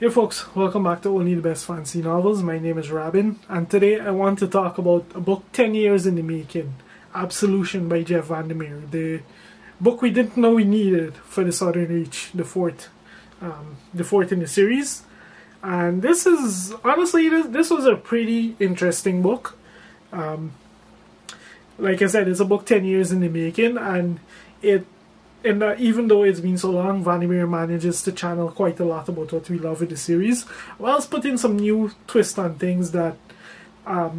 Hey folks, welcome back to Only the Best Fantasy Novels. My name is Robin, and today I want to talk about a book 10 years in the making, Absolution by VanderMeer, the book we didn't know we needed for the Southern Reach, the fourth in the series. And this is, honestly, this was a pretty interesting book. Like I said, it's a book 10 years in the making, and even though it's been so long, VanderMeer manages to channel quite a lot about what we love with the series, whilst putting some new twist on things that I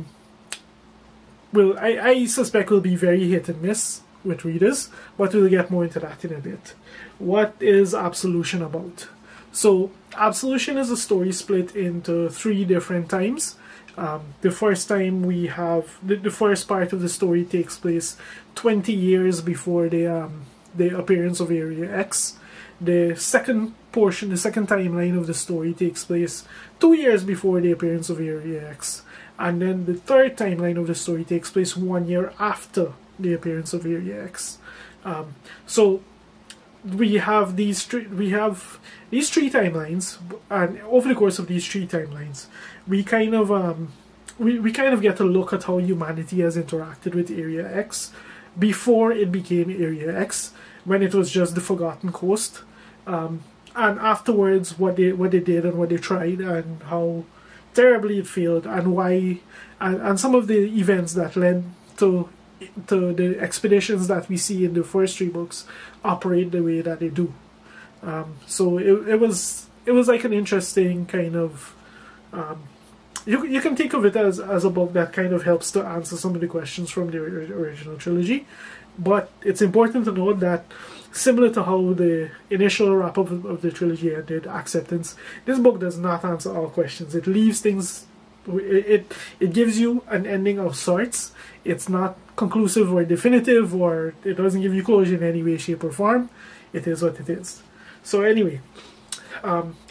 suspect will be very hit and miss with readers, but we'll get more into that in a bit. What is Absolution about? So, Absolution is a story split into 3 different times. The first time we have, the first part of the story takes place 20 years before the appearance of Area X. The second portion, the second timeline of the story takes place 2 years before the appearance of Area X. And then the third timeline of the story takes place 1 year after the appearance of Area X. So we have these three timelines, and over the course of these 3 timelines, we kind of get a look at how humanity has interacted with Area X before it became Area X, when it was just the Forgotten Coast, and afterwards what they did and what they tried and how terribly it failed, and why, and some of the events that led to the expeditions that we see in the first 3 books operate the way that they do. So it was like an interesting kind of you can think of it as a book that kind of helps to answer some of the questions from the original trilogy, but it's important to note that, similar to how the initial wrap-up of the trilogy ended, Acceptance, this book does not answer all questions. It leaves things, it gives you an ending of sorts. It's not conclusive or definitive, or it doesn't give you closure in any way, shape or form. It is what it is. So anyway,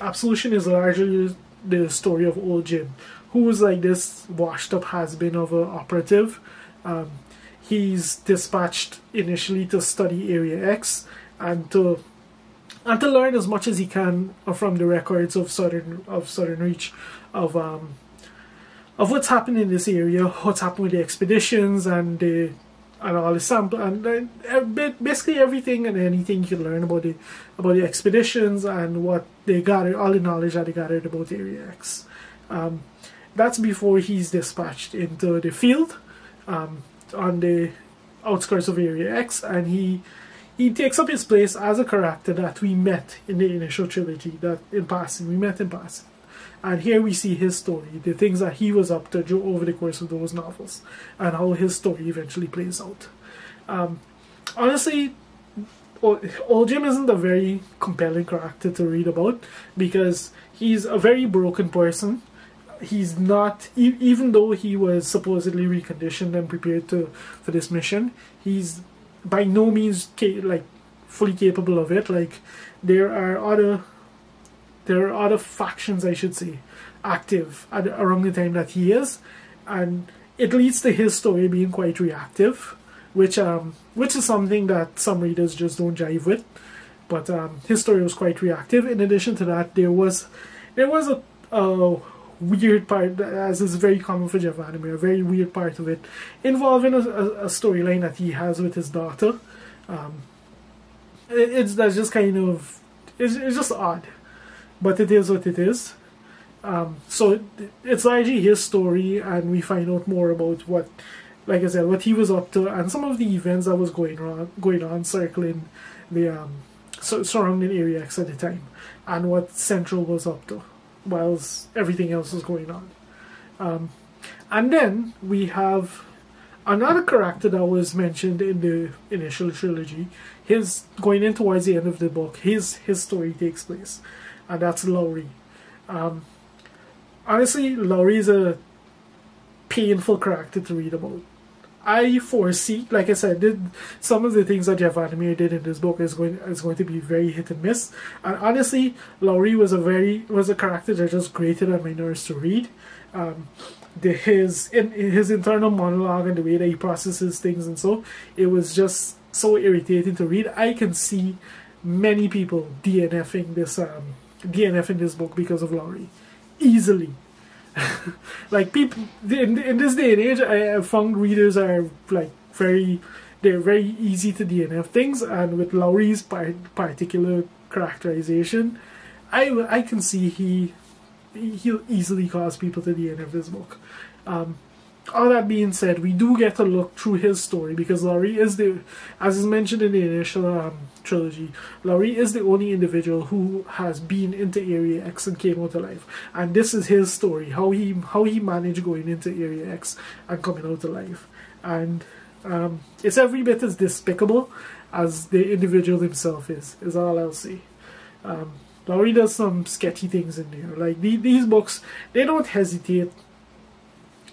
Absolution is largely the story of Old Jim, who was like this washed up has-been of an operative. He's dispatched initially to study Area X and to learn as much as he can from the records of Southern Reach, of what's happened in this area, what's happened with the expeditions and all the sample, and basically everything and anything you can learn about the expeditions and what they gathered, all the knowledge that they gathered about Area X. That's before he's dispatched into the field on the outskirts of Area X, and he takes up his place as a character that we met in the initial trilogy, that we met in passing. And here we see his story, the things that he was up to over the course of those novels, and how his story eventually plays out. Honestly, Old Jim isn't a very compelling character to read about, because he's a very broken person. He's not, even though he was supposedly reconditioned and prepared for this mission, he's by no means fully capable of it. Like, there are other factions, I should say, active around the time that he is, and it leads to his story being quite reactive, which is something that some readers just don't jive with. But his story was quite reactive. In addition to that, there was a weird part, as is very common for VanderMeer, a very weird part of it, involving a storyline that he has with his daughter. It's just odd, but it is what it is. So it's largely his story, and we find out more about what he was up to, and some of the events that was going on circling the surrounding Area X at the time, and what Central was up to whilst everything else was going on. And then we have another character that was mentioned in the initial trilogy. Going in towards the end of the book, his story takes place, and that's Lowry. Honestly, Lowry is a painful character to read about. I foresee, like I said, some of the things that VanderMeer did in this book is going to be very hit and miss. And honestly, Lowry was a character that just grated on my nerves to read. His internal monologue and the way that he processes things, and so it was just so irritating to read. I can see many people DNFing DNF in this book because of Lowry. Easily. Like, people in this day and age, I have found readers are like they're very easy to DNF things, and with Lowry's particular characterization, I can see he'll easily cause people to DNF this book. All that being said, we do get to look through his story, because Lowry is as is mentioned in the initial trilogy, Lowry is the only individual who has been into Area X and came out alive. And this is his story, how he managed going into Area X and coming out alive. And it's every bit as despicable as the individual himself is all I'll say. Lowry does some sketchy things in there. Like, these books, they don't hesitate.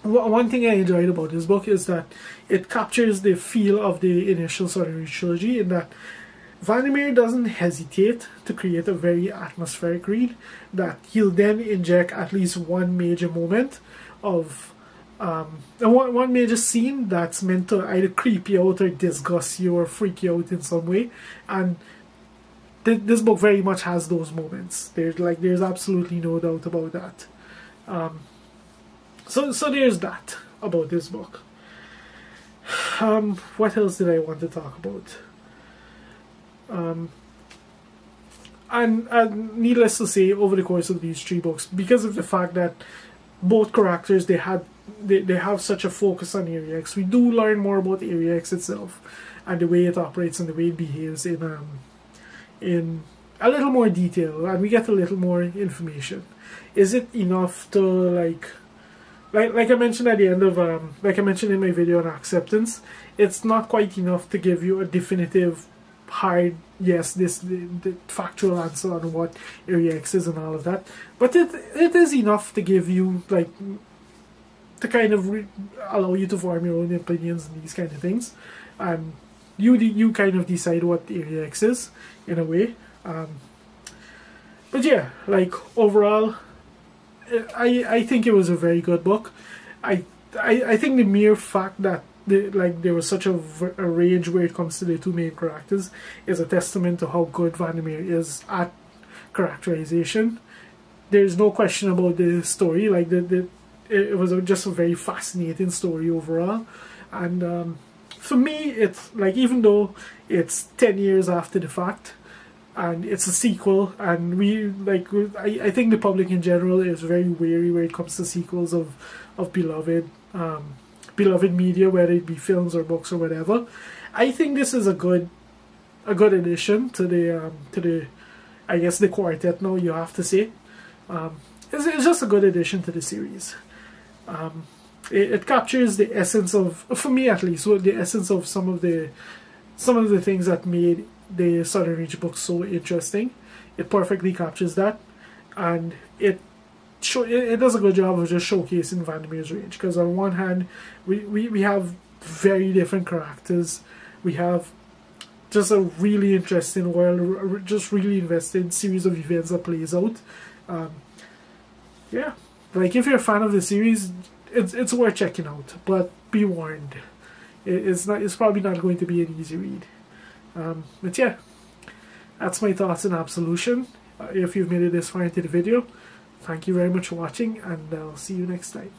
One thing I enjoyed about this book is that it captures the feel of the initial Southern Reach trilogy, in that VanderMeer doesn't hesitate to create a very atmospheric read, that he'll then inject at least one major moment of one major scene that's meant to either creep you out or disgust you or freak you out in some way. And this book very much has those moments. There's absolutely no doubt about that. So there's that about this book. What else did I want to talk about? And needless to say, over the course of these 3 books, because of the fact that both characters they have such a focus on Area X, we do learn more about Area X itself and the way it operates and the way it behaves in a little more detail, and we get a little more information. Is it enough to like I mentioned at the end of like I mentioned in my video on acceptance, it's not quite enough to give you a definitive hard yes, the factual answer on what Area X is and all of that, but it is enough to give you, like, to kind of allow you to form your own opinions and these kind of things, and you kind of decide what Area X is in a way. But yeah, like, overall, I think it was a very good book. I think the mere fact that there was such a range where it comes to the 2 main characters is a testament to how good VanderMeer is at characterization. There's no question about the story. Like, it was just a very fascinating story overall. And for me, it's like, even though it's 10 years after the fact, and it's a sequel, and I think the public in general is very wary when it comes to sequels of beloved media, whether it be films or books or whatever. I think this is a good addition to the I guess the quartet now, you have to say. It's just a good addition to the series. It captures the essence of, for me at least, the essence of some of the things that made the Southern Reach book so interesting. It perfectly captures that, and it does a good job of just showcasing VanderMeer's range, because on one hand we have very different characters, we have just a really interesting world, just really invested series of events that plays out. Yeah, like, if you're a fan of the series, it's worth checking out, but be warned, it's probably not going to be an easy read. But yeah, that's my thoughts on Absolution. If you've made it this far into the video, thank you very much for watching, and I'll see you next time.